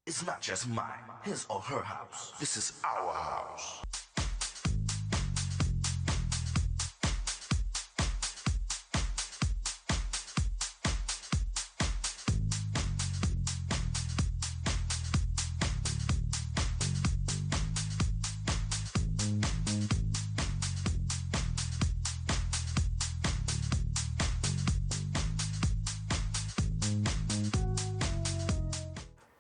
It's not just mine, his or her house. This is our house.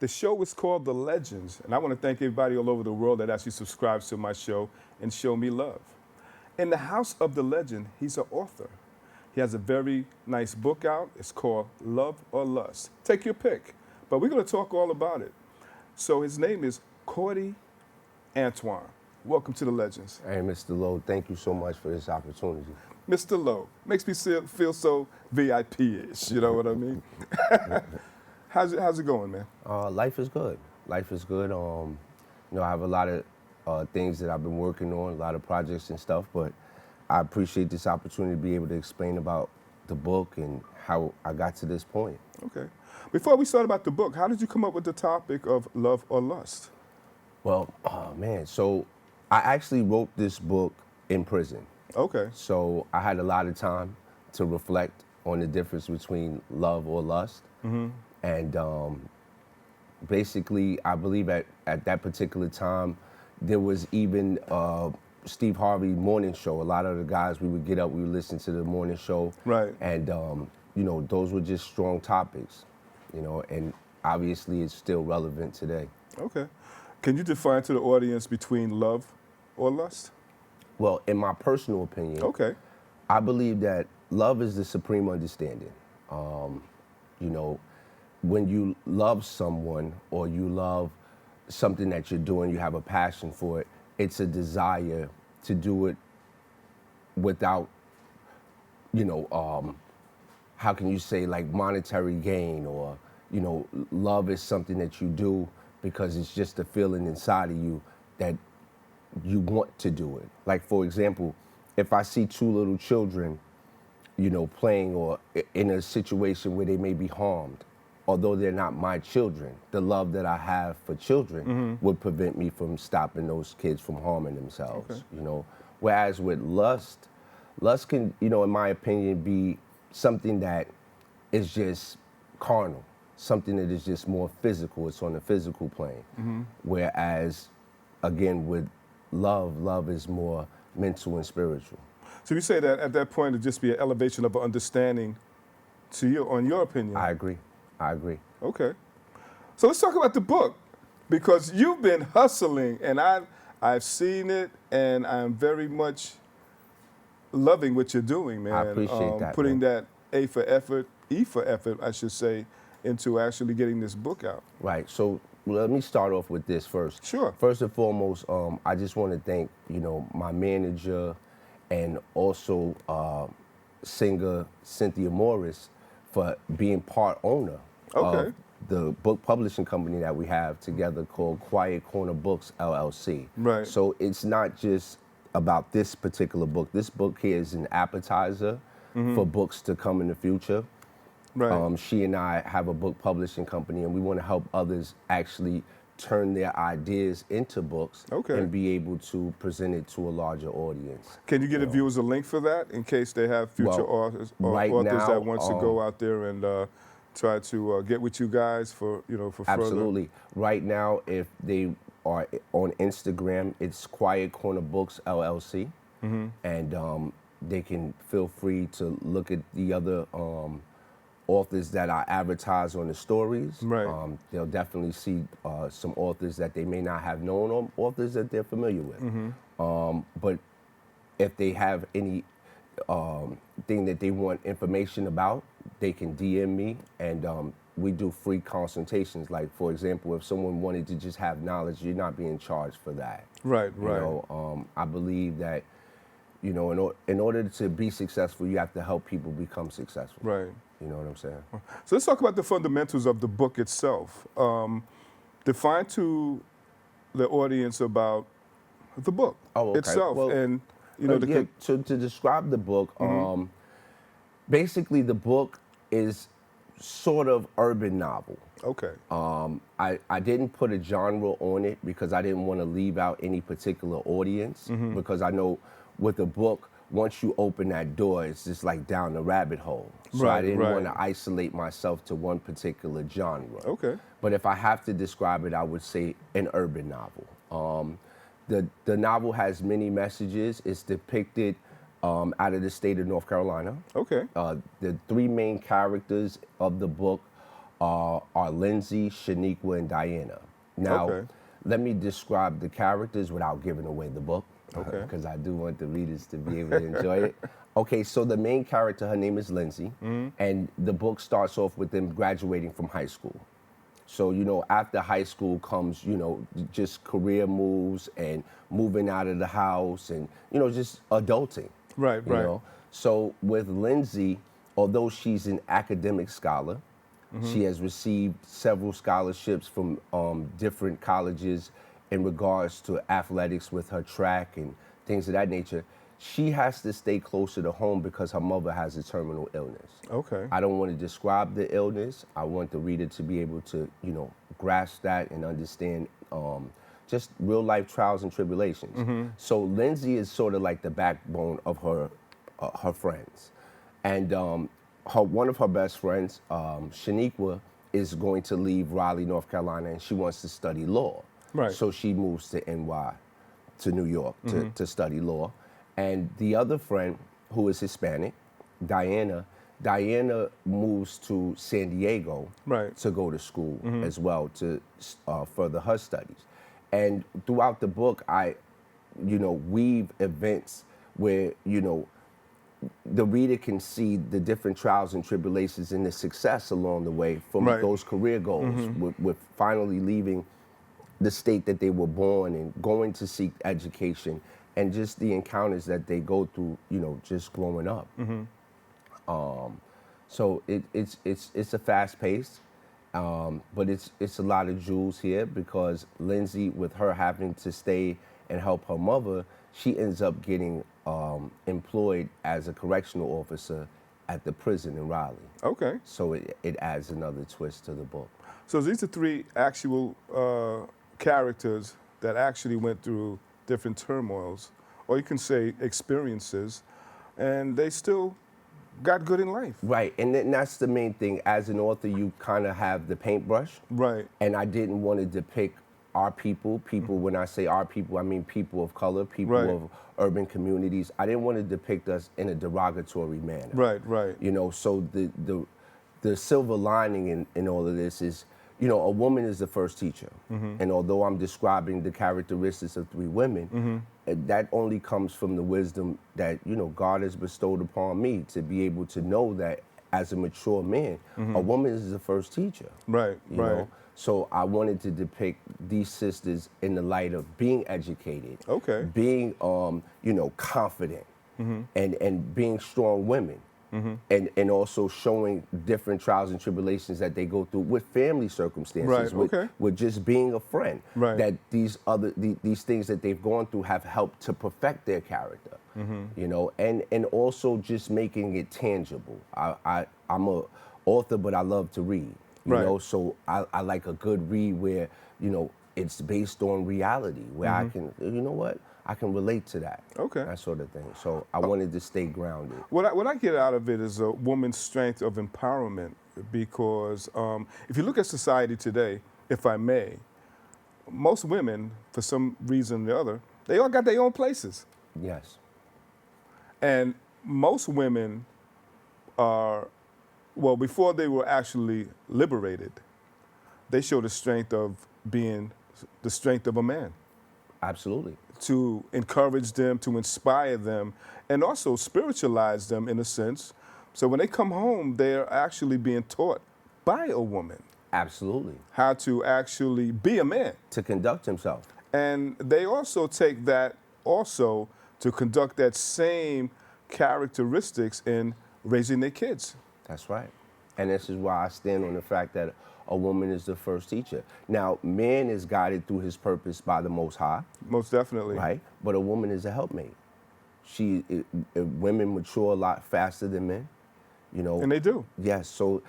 The show is called The Legends, and I want to thank everybody all over the world that actually subscribes to my show and show me love. In the house of the legend, he's an author. He has a very nice book out. It's called Love or Lust. Take your pick, but we're going to talk all about it. So his name is Caudy Antoine. Welcome to The Legends. Hey, Mr. Lowe, thank you so much for this opportunity. Mr. Lowe, makes me feel so VIP-ish, you know what I mean? How's it going, man? Life is good. Life is good. I have a lot of things that I've been working on, a lot of projects and stuff, but I appreciate this opportunity to be able to explain about the book and how I got to this point. Okay. Before we start about the book, how did you come up with the topic of love or lust? Well, so I actually wrote this book in prison. Okay. So I had a lot of time to reflect on the difference between love or lust. Mm-hmm. And basically, I believe at that particular time, there was even Steve Harvey morning show. A lot of the guys, we would get up, we would listen to the morning show. Right. And, those were just strong topics, and obviously it's still relevant today. Okay. Can you define to the audience between love or lust? Well, in my personal opinion, Okay. I believe that love is the supreme understanding. When you love someone or you love something that you're doing, you have a passion for it, it's a desire to do it without, how can you say, like monetary gain, or, love is something that you do because it's just a feeling inside of you that you want to do it. Like, for example, if I see two little children, playing or in a situation where they may be harmed, although they're not my children, the love that I have for children would prevent me from stopping those kids from harming themselves, Whereas with lust can, in my opinion, be something that is just carnal, something that is just more physical. It's on the physical plane. Whereas, again, with love is more mental and spiritual. So you say that at that point it'd just be an elevation of an understanding to you, on your opinion? I agree. Okay. So let's talk about the book, because you've been hustling, and I've seen it, and I'm very much loving what you're doing, man. I appreciate that. Putting that E for effort, I should say, into actually getting this book out. Right. So let me start off with this first. Sure. First and foremost, I just want to thank, my manager and also singer Cynthia Morris for being part owner Okay. of the book publishing company that we have together called Quiet Corner Books, LLC. Right. So it's not just about this particular book. This book here is an appetizer for books to come in the future. Right. She and I have a book publishing company, and we want to help others actually turn their ideas into books and be able to present it to a larger audience. Can you get the viewers a link for that in case they have future authors that wants to go out there and try to get with you guys for for further? Absolutely. Right now, if they are on Instagram, it's Quiet Corner Books LLC, and they can feel free to look at the other authors that I advertise on the stories. Right. They'll definitely see some authors that they may not have known, or authors that they're familiar with. But if they have any thing that they want information about, they can DM me, and we do free consultations. Like, for example, if someone wanted to just have knowledge, you're not being charged for that. Right. I believe that, in order to be successful, you have to help people become successful. Right. You know what I'm saying? So let's talk about the fundamentals of the book itself. Define to the audience about the book itself, well, and to describe the book, basically the book is sort of urban novel. Okay. I didn't put a genre on it because I didn't want to leave out any particular audience, because I know with a book, once you open that door, it's just like down the rabbit hole. So I Right, didn't right. want to isolate myself to one particular genre. Okay. But if I have to describe it, I would say an urban novel. The novel has many messages. It's depicted out of the state of North Carolina. Okay. The three main characters of the book are Lindsay, Shaniqua, and Diana. Now, Okay. let me describe the characters without giving away the book, Okay. because I do want the readers to be able to enjoy it. Okay, so the main character, her name is Lindsay, and the book starts off with them graduating from high school. So, after high school comes, just career moves and moving out of the house and, just adulting. Right, you right. know? So with Lindsay, although she's an academic scholar, she has received several scholarships from different colleges in regards to athletics with her track and things of that nature. She has to stay closer to home because her mother has a terminal illness. Okay. I don't want to describe the illness. I want the reader to be able to, grasp that and understand just real life trials and tribulations. So Lindsay is sort of like the backbone of her friends, and one of her best friends, Shaniqua, is going to leave Raleigh, North Carolina, and she wants to study law. Right. So she moves to NY, to New York, to study law. And the other friend, who is Hispanic, Diana moves to San Diego Right. to go to school as well to further her studies. And throughout the book, I, weave events where, the reader can see the different trials and tribulations and the success along the way from Right. those career goals, with finally leaving the state that they were born in, going to seek education, and just the encounters that they go through, just growing up. So it's a fast pace, but it's a lot of jewels here because Lindsay, with her having to stay and help her mother, she ends up getting employed as a correctional officer at the prison in Raleigh. Okay. So it adds another twist to the book. So these are three actual characters that actually went through different turmoils, or you can say experiences, and they still got good in life. Right, and that's the main thing. As an author, you kind of have the paintbrush. Right. And I didn't want to depict our people. When I say our people, I mean people of color, people Right. of urban communities. I didn't want to depict us in a derogatory manner. Right, right. So the silver lining in all of this is, a woman is the first teacher. And although I'm describing the characteristics of three women, that only comes from the wisdom that, God has bestowed upon me to be able to know that as a mature man, a woman is the first teacher. Right, you right. know? So I wanted to depict these sisters in the light of being educated, Okay. being, confident, and being strong women. And also showing different trials and tribulations that they go through with family circumstances, Right, with just being a friend. Right. That these things that they've gone through have helped to perfect their character, and also just making it tangible. I'm a author, but I love to read, Right. so I like a good read where, it's based on reality, where I can, I can relate to that. Okay. That sort of thing. So I wanted to stay grounded. What I get out of it is a woman's strength of empowerment, because if you look at society today, if I may, most women, for some reason or the other, they all got their own places. Yes. And most women are, well, before they were actually liberated, they show the strength of being the strength of a man, Absolutely. to encourage them, to inspire them, and also spiritualize them in a sense. So when they come home, they're actually being taught by a woman Absolutely. how to actually be a man. To conduct himself. And they also take that also to conduct that same characteristics in raising their kids. That's right. And this is why I stand on the fact that a woman is the first teacher. Now, man is guided through his purpose by the Most High, Most definitely. right? But a woman is a helpmate. Women mature a lot faster than men, And they do. Yes, so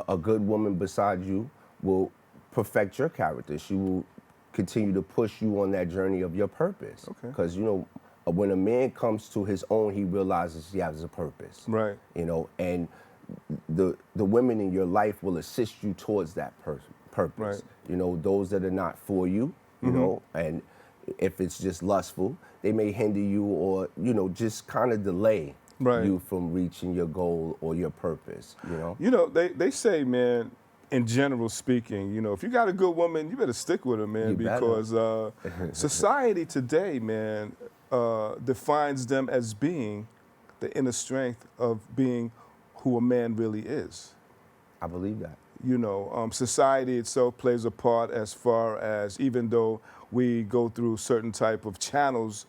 a good woman beside you will perfect your character. She will continue to push you on that journey of your purpose. Okay. Because, you know, when a man comes to his own, he realizes he has a purpose. Right. You know, and the women in your life will assist you towards that purpose. Right. You know, those that are not for you, you know, and if it's just lustful, they may hinder you or, you know, just kind of delay Right. you from reaching your goal or your purpose, you know? You know, they say, man, in general speaking, you know, if you got a good woman, you better stick with her, man, You better. because society today, man, defines them as being the inner strength of being who a man really is. I believe that. You know, society itself plays a part as far as even though we go through certain type of channels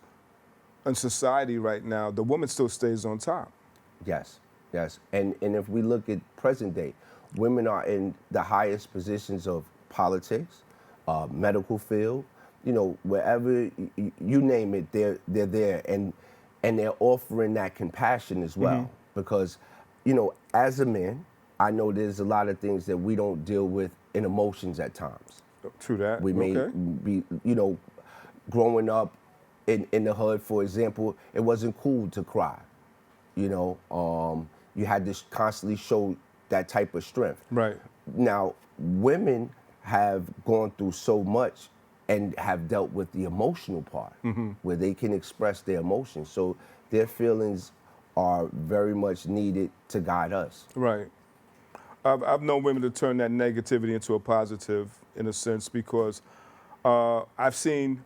in society right now, the woman still stays on top. Yes, yes. And if we look at present day, women are in the highest positions of politics, medical field, you know, wherever you name it, they're there, and they're offering that compassion as well. Because, you know, as a man, I know there's a lot of things that we don't deal with in emotions at times. True that. We may be, you know, growing up in the hood, for example, it wasn't cool to cry. You know, you had to constantly show that type of strength. Right. Now, women have gone through so much and have dealt with the emotional part where they can express their emotions. So their feelings are very much needed to guide us. Right. I've known women to turn that negativity into a positive, in a sense, because I've seen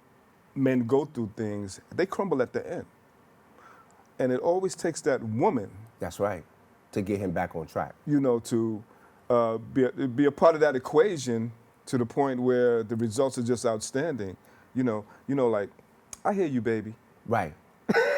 men go through things, they crumble at the end. And it always takes that woman, That's right, to get him back on track. you know, to be a part of that equation to the point where the results are just outstanding. You know, like, I hear you, baby. Right,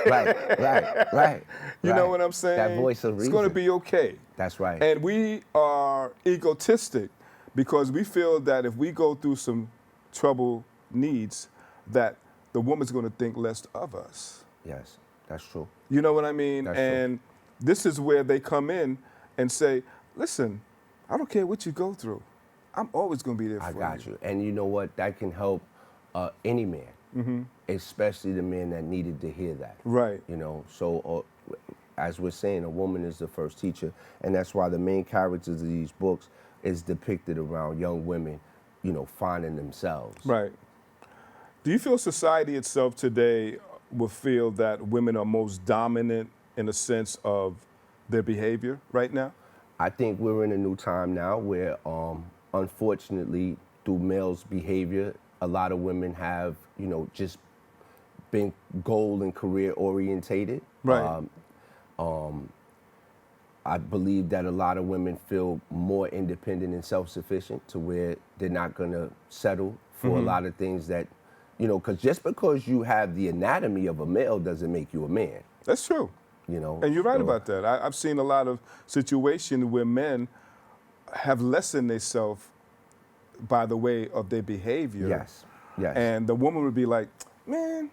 right. You know what I'm saying? That voice of reason. It's going to be okay. That's right. And we are egotistic because we feel that if we go through some trouble needs, that the woman's going to think less of us. Yes, that's true. You know what I mean? That's true. And this is where they come in and say, listen, I don't care what you go through. I'm always going to be there for you. I got you. And you know what? That can help any man, especially the man that needed to hear that. Right. You know, so as we're saying, a woman is the first teacher, and that's why the main characters of these books is depicted around young women, you know, finding themselves. Right. Do you feel society itself today will feel that women are most dominant in a sense of their behavior right now? I think we're in a new time now where, unfortunately, through males' behavior, a lot of women have, you know, just been goal and career orientated. Right. I believe that a lot of women feel more independent and self-sufficient to where they're not going to settle for a lot of things that, you know, because just because you have the anatomy of a male doesn't make you a man, That's true. you know. And you're right So, about that. I've seen a lot of situations where men have lessened themselves by the way of their behavior. Yes, yes. And the woman would be like, man,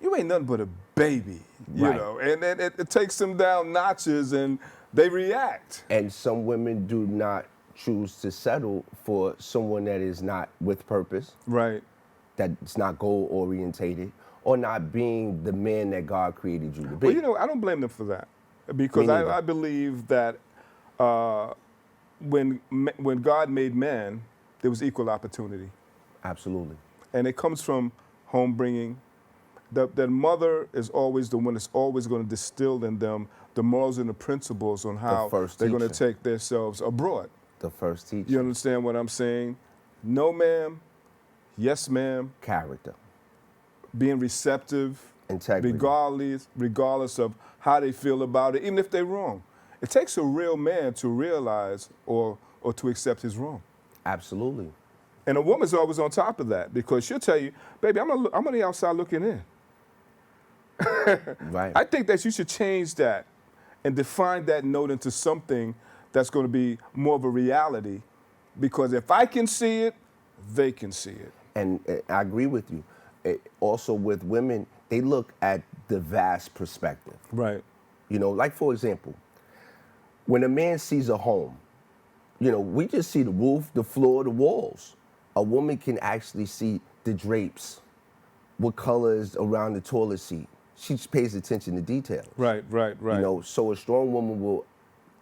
you ain't nothing but a baby, you Right. know. And then it takes them down notches and they react. And some women do not choose to settle for someone that is not with purpose, Right. that's not goal orientated, or not being the man that God created you to be. Well, you know, I don't blame them for that because Me neither. I believe that when God made man, there was equal opportunity. Absolutely. And it comes from home bringing. That mother is always the one that's always going to distill in them the morals and the principles on how first they're going to teacher. take themselves abroad. The first teacher. You understand what I'm saying? No, ma'am. Yes, ma'am. Character. Being receptive, Integrity. regardless of how they feel about it, even if they're wrong. It takes a real man to realize or to accept his wrong. Absolutely. And a woman's always on top of that because she'll tell you, baby, I'm on the outside looking in. Right. I think that you should change that and define that note into something that's going to be more of a reality, because if I can see it, they can see it. And I agree with you. Also with women, they look at the vast perspective. Right. You know, like for example, when a man sees a home, you know, we just see the roof, the floor, the walls. A woman can actually see the drapes, what color is around the toilet seat. She just pays attention to details. Right. You know, so a strong woman will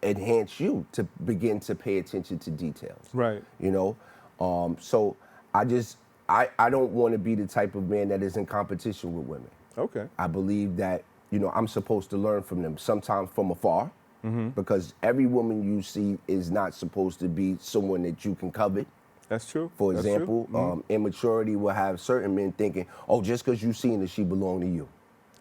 enhance you to begin to pay attention to details. Right. You know, so I don't want to be the type of man that is in competition with women. Okay. I believe that, you know, I'm supposed to learn from them, sometimes from afar, because every woman you see is not supposed to be someone that you can covet. That's true. For That's example, true. immaturity will have certain men thinking, oh, just because you've seen her, she belong to you.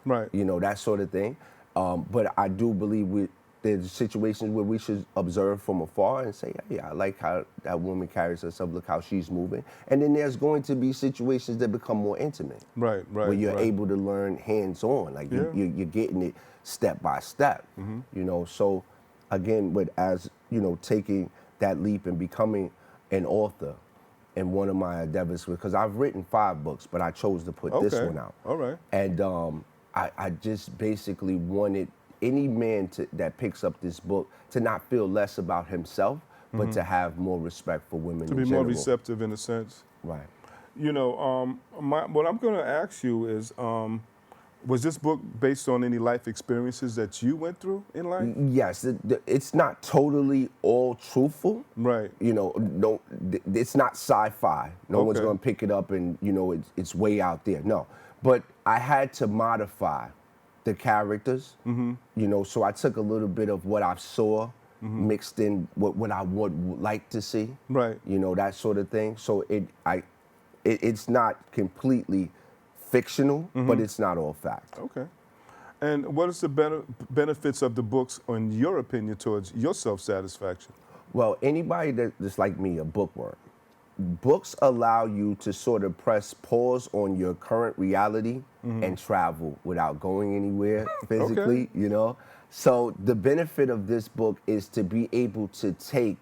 Right. You know, that sort of thing. But I do believe there's situations where we should observe from afar and say, hey, I like how that woman carries herself, look how she's moving. And then there's going to be situations that become more intimate. Right. Where you're able to learn hands-on, like Yeah. you're getting it step by step. You know, so again, but as, you know, taking that leap and becoming an author in one of my endeavors, because I've written 5 books, but I chose to put this one out. All right. And I just basically wanted any man that picks up this book to not feel less about himself, but to have more respect for women To in be general. more receptive in a sense. Right. You know, what I'm going to ask you is, was this book based on any life experiences that you went through in life? Yes, it's not totally all truthful. Right. You know, it's not sci-fi. No one's Okay. going to pick it up and, you know, it's way out there. No. But I had to modify the characters, you know, so I took a little bit of what I saw, mixed in what I would like to see. Right. You know, that sort of thing. So it's not completely fictional, but it's not all fact. Okay. And what is the benefits of the books, in your opinion, towards your self-satisfaction? Well, anybody that's like me, a bookworm, books allow you to sort of press pause on your current reality and travel without going anywhere physically, you know? So the benefit of this book is to be able to take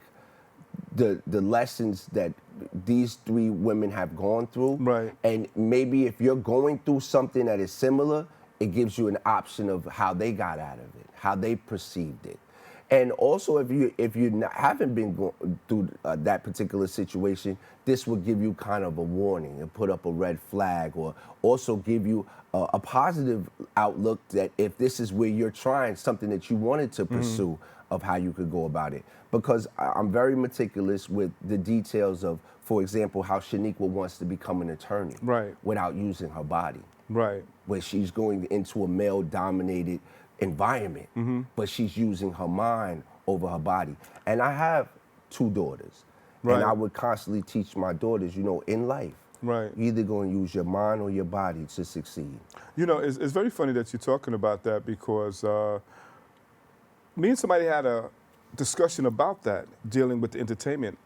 the lessons that these 3 women have gone through. Right. And maybe if you're going through something that is similar, it gives you an option of how they got out of it, how they perceived it. And also, if you haven't been going through that particular situation, this will give you kind of a warning and put up a red flag, or also give you a positive outlook that if this is where you're trying something that you wanted to pursue, of how you could go about it. Because I'm very meticulous with the details of, for example, how Shaniqua wants to become an attorney, Right. without using her body, Right. where she's going into a male-dominated environment, but she's using her mind over her body. And I have 2 daughters, Right. and I would constantly teach my daughters, you know, in life, Right. you're either going to use your mind or your body to succeed. You know, it's very funny that you're talking about that, because me and somebody had a discussion about that, dealing with the entertainment,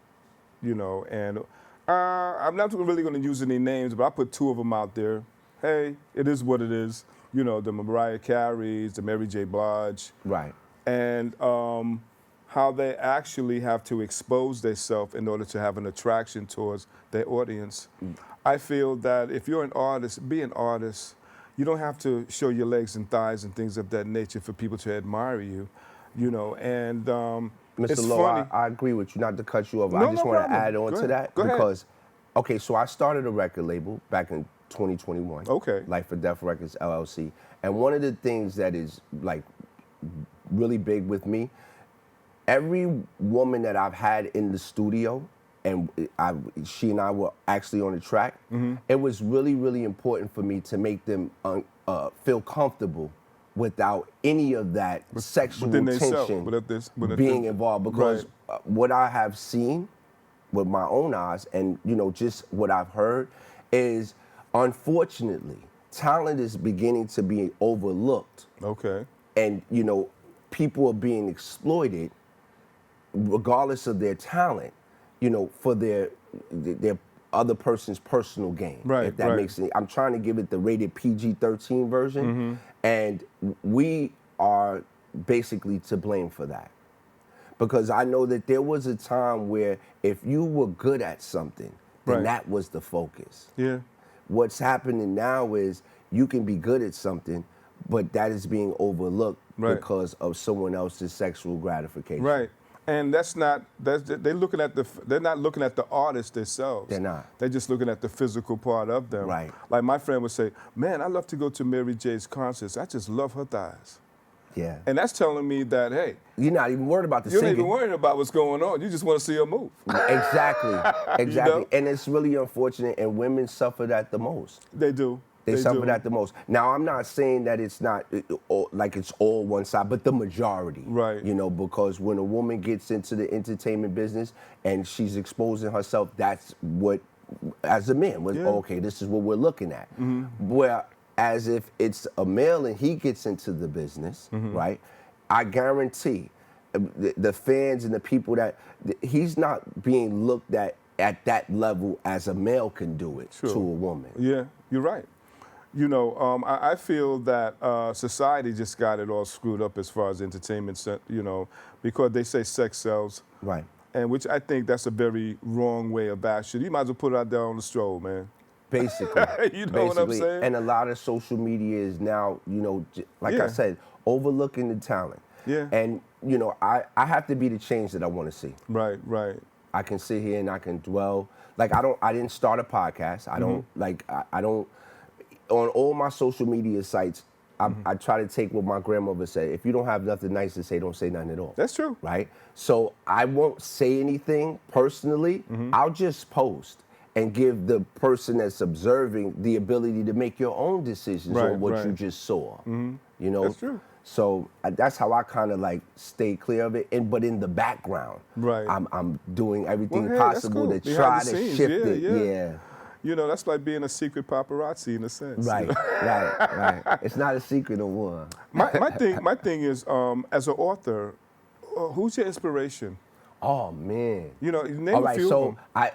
you know, and I'm not really going to use any names, but I put 2 of them out there. Hey, it is what it is. You know, the Mariah Careys, the Mary J. Blige. Right. And how they actually have to expose themselves in order to have an attraction towards their audience. I feel that if you're an artist, be an artist. You don't have to show your legs and thighs and things of that nature for people to admire you, you know. And Mr. it's Lowe, funny. I agree with you, not to cut you off. No, I just no want to problem. add on Go to ahead. that Go ahead. because, okay, so I started a record label back in 2021. Okay. Life or Death Records, LLC. And one of the things that is like really big with me, every woman that I've had in the studio, and she and I were actually on the track, it was really, really important for me to make them feel comfortable without any of that sexual within themselves, tension within being involved. Because what I have seen with my own eyes, and you know, just what I've heard, is unfortunately talent is beginning to be overlooked. Okay. And you know, people are being exploited regardless of their talent, you know, for their other person's personal gain. Right, if that right. makes sense. I'm trying to give it the rated PG-13 version, and we are basically to blame for that. Because I know that there was a time where if you were good at something, then Right. that was the focus. Yeah. What's happening now is you can be good at something, but that is being overlooked Right. because of someone else's sexual gratification. Right. And they're looking at they're not looking at the artists themselves. They're not. They're just looking at the physical part of them. Right. Like my friend would say, man, I love to go to Mary J's concerts. I just love her thighs. Yeah. And that's telling me that, hey, You're not even worried about the you're singing. not even worrying about what's going on. You just want to see her move. Exactly. Exactly. You know? And it's really unfortunate, and women suffer that the most. They do. They suffer do. that the most. Now, I'm not saying that it's not like it's all one side, but the majority. Right. You know, because when a woman gets into the entertainment business and she's exposing herself, that's what, as a man, okay, this is what we're looking at. Whereas if it's a male and he gets into the business, right, I guarantee the fans and the people that, he's not being looked at that level as a male can do it to a woman. Yeah, you're right. You know, I feel that society just got it all screwed up as far as entertainment, you know, because they say sex sells. Right. And which I think that's a very wrong way of bashing. You might as well put it out there on the stroll, man. Basically. You know what I'm saying? And a lot of social media is now, you know, like I Yeah. said, overlooking the talent. Yeah. And, you know, I have to be the change that I want to see. Right, right. I can sit here and I can dwell. Like, I didn't start a podcast. I don't, like, I don't, on all my social media sites, I try to take what my grandmother said. If you don't have nothing nice to say, don't say nothing at all. That's true. Right? So I won't say anything personally. I'll just post and give the person that's observing the ability to make your own decisions on what you just saw. You know? That's true. So that's how I kind of like stay clear of it. But in the background, Right. I'm doing everything Well, hey, that's possible cool. to Behind try the to scenes, shift it. yeah. You know, that's like being a secret paparazzi in a sense. Right, right. It's not a secret no more. My thing is, as an author, who's your inspiration? Oh man. You know, name All a right, few so of them. I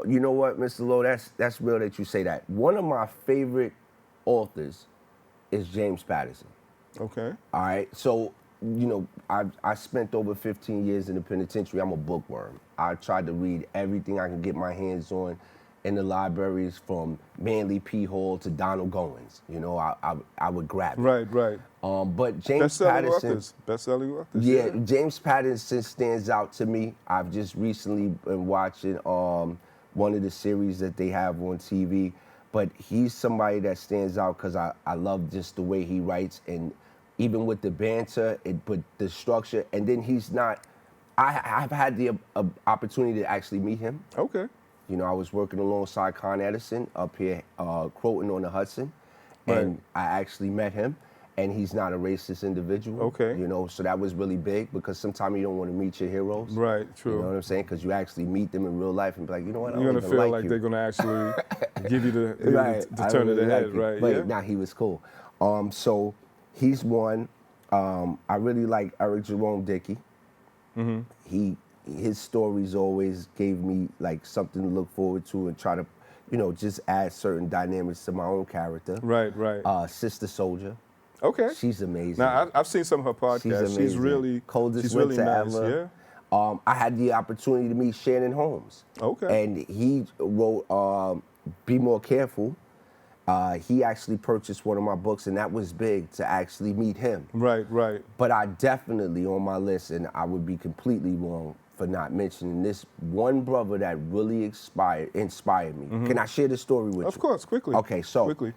you know what, Mr. Lowe, that's real that you say that. One of my favorite authors is James Patterson. Okay. All right, so you know, I spent over 15 years in the penitentiary. I'm a bookworm. I tried to read everything I can get my hands on in the libraries, from Manly P. Hall to Donald Goins. You know, I would grab it. Right. But James Best-selling Patterson, Best-selling authors. yeah, James Patterson stands out to me. I've just recently been watching one of the series that they have on TV, but he's somebody that stands out because I love just the way he writes, and even with the banter, but the structure, and then he's not. I've had the opportunity to actually meet him. Okay. You know, I was working alongside Con Edison up here, Croton on the Hudson, and I actually met him, and he's not a racist individual. Okay. You know, so that was really big, because sometimes you don't want to meet your heroes. Right, true. You know what I'm saying? Because you actually meet them in real life and be like, you know what, I You're don't gonna even feel like like you. they're gonna actually give you the I turn don't of the really head, like you. right? But Yeah. nah, he was cool. So he's one. I really like Eric Jerome Dickey. His stories always gave me like something to look forward to and try to, you know, just add certain dynamics to my own character. Right. Sister Soldier. Okay. She's amazing. Now I've seen some of her podcasts. She's amazing. really Coldest she's really winter nice. ever. Yeah. I had the opportunity to meet Shannon Holmes. Okay. And he wrote Be More Careful. He actually purchased one of my books, and that was big to actually meet him. Right. But I definitely on my list, and I would be completely wrong for not mentioning this one brother that really inspired me. Can I share the story with you? Of course, quickly. Okay, so quickly.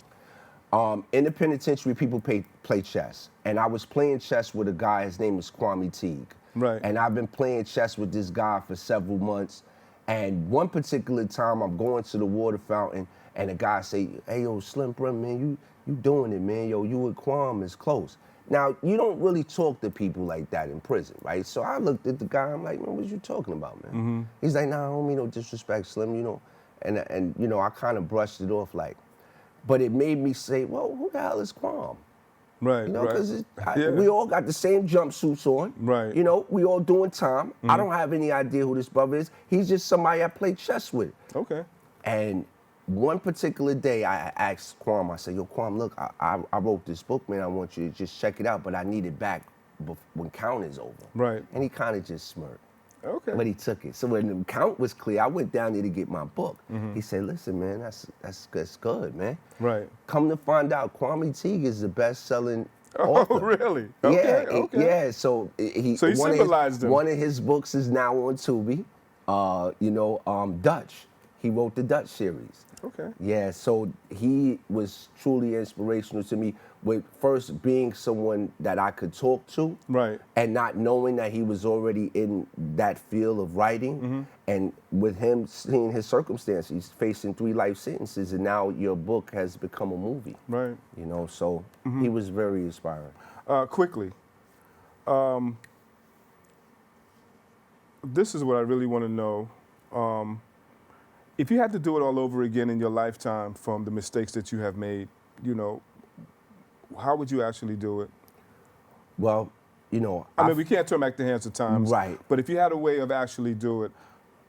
in the penitentiary, people play chess, and I was playing chess with a guy. His name is Kwame Teague. Right. And I've been playing chess with this guy for several months. And one particular time, I'm going to the water fountain, and the guy say, "Hey, yo, Slim Brim, man, you doing it, man. Yo, you and Kwame is close." Now, you don't really talk to people like that in prison, right? So I looked at the guy, I'm like, "Man, what you talking about, man?" He's like, "Nah, I don't mean no disrespect, Slim, you know." And you know, I kind of brushed it off like, but it made me say, well, who the hell is Kwame? Right. You know, right. because Yeah. we all got the same jumpsuits on. Right. You know, we all doing time. I don't have any idea who this brother is. He's just somebody I play chess with. Okay. And one particular day, I asked Kwame, I said, "Yo, Kwame, look, I wrote this book, man. I want you to just check it out, but I need it back when count is over." Right. And he kind of just smirked. Okay. But he took it. So when the count was clear, I went down there to get my book. He said, "Listen, man, that's good, man." Right. Come to find out, Kwame Teague is the best-selling author. Oh, really? Okay, Yeah, okay. yeah. So he So you symbolized him. One of his books is now on Tubi. Dutch. He wrote the Dutch series. Okay. Yeah, so he was truly inspirational to me with first being someone that I could talk to. Right. And not knowing that he was already in that field of writing. And with him seeing his circumstances, facing 3 life sentences, and now your book has become a movie. Right. You know, so he was very inspiring. Quickly, this is what I really want to know. If you had to do it all over again in your lifetime from the mistakes that you have made, you know, how would you actually do it? Well, you know, I mean, we can't turn back the hands of times. Right. But if you had a way of actually do it,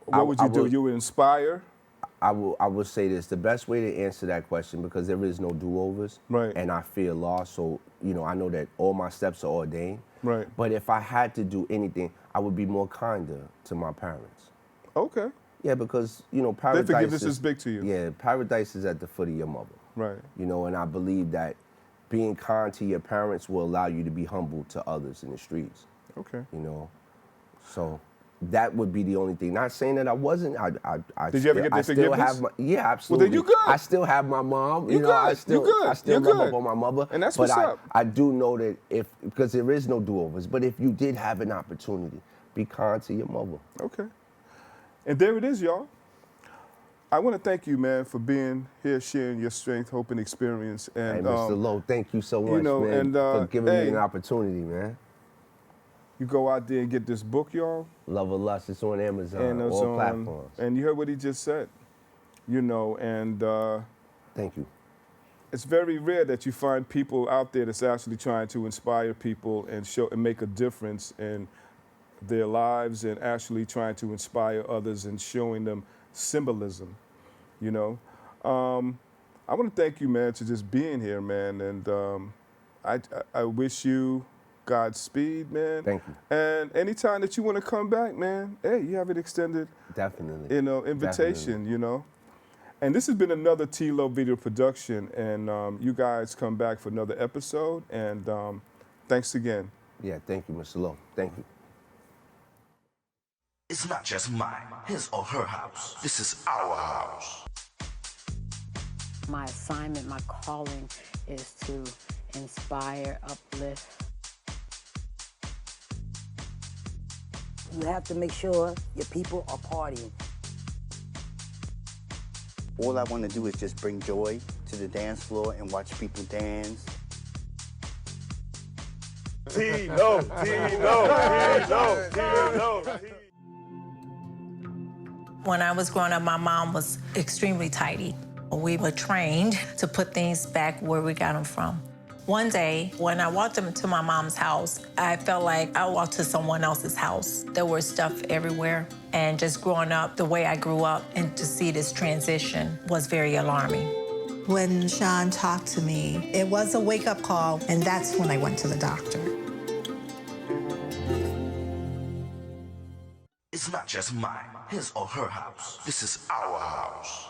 what would you do? You would inspire? I will say this: the best way to answer that question, because there is no do-overs, Right. and I fear loss. So you know, I know that all my steps are ordained. Right. But if I had to do anything, I would be more kinder to my parents. Okay. Yeah, because you know, paradise. Their forgiveness is big to you. Yeah, paradise is at the foot of your mother. Right. You know, and I believe that being kind to your parents will allow you to be humble to others in the streets. Okay. You know, so that would be the only thing. Not saying that I wasn't. Did you ever get the forgiveness? Have my, yeah, absolutely. Well, then you good. I still have my mom. You know, good. I still, You good. I still You're love good. up on my mother. And that's but what's up. I do know that because there is no do-overs, but if you did have an opportunity, be kind to your mother. Okay. And there it is, y'all. I want to thank you, man, for being here, sharing your strength, hope, and experience. And Hey, Mr. Lowe, thank you so much, know, man, and, for giving hey, me an opportunity, man. you go out there and get this book, y'all. Love or Lust, it's on Amazon, And it's all on, platforms. and you heard what he just said, you know, and Thank you. it's very rare that you find people out there that's actually trying to inspire people and show and make a difference in their lives and actually trying to inspire others and showing them symbolism, you know. I want to thank you, man, to just being here, man, and I wish you Godspeed, man. Thank you. And anytime that you want to come back, man, hey, you have an extended, Definitely. you know, invitation, Definitely. you know. And this has been another T-Lo video production, and you guys come back for another episode, and thanks again. Yeah, thank you, Mr. Lowe. Thank you. It's not just mine, his or her house. This is our house. My assignment, my calling is to inspire, uplift. You have to make sure your people are partying. All I want to do is just bring joy to the dance floor and watch people dance. T-Lo. When I was growing up, my mom was extremely tidy. We were trained to put things back where we got them from. One day, when I walked into my mom's house, I felt like I walked to someone else's house. There was stuff everywhere. And just growing up the way I grew up and to see this transition was very alarming. When Sean talked to me, it was a wake-up call, and that's when I went to the doctor. It's not just mine, his or her house. This is our house.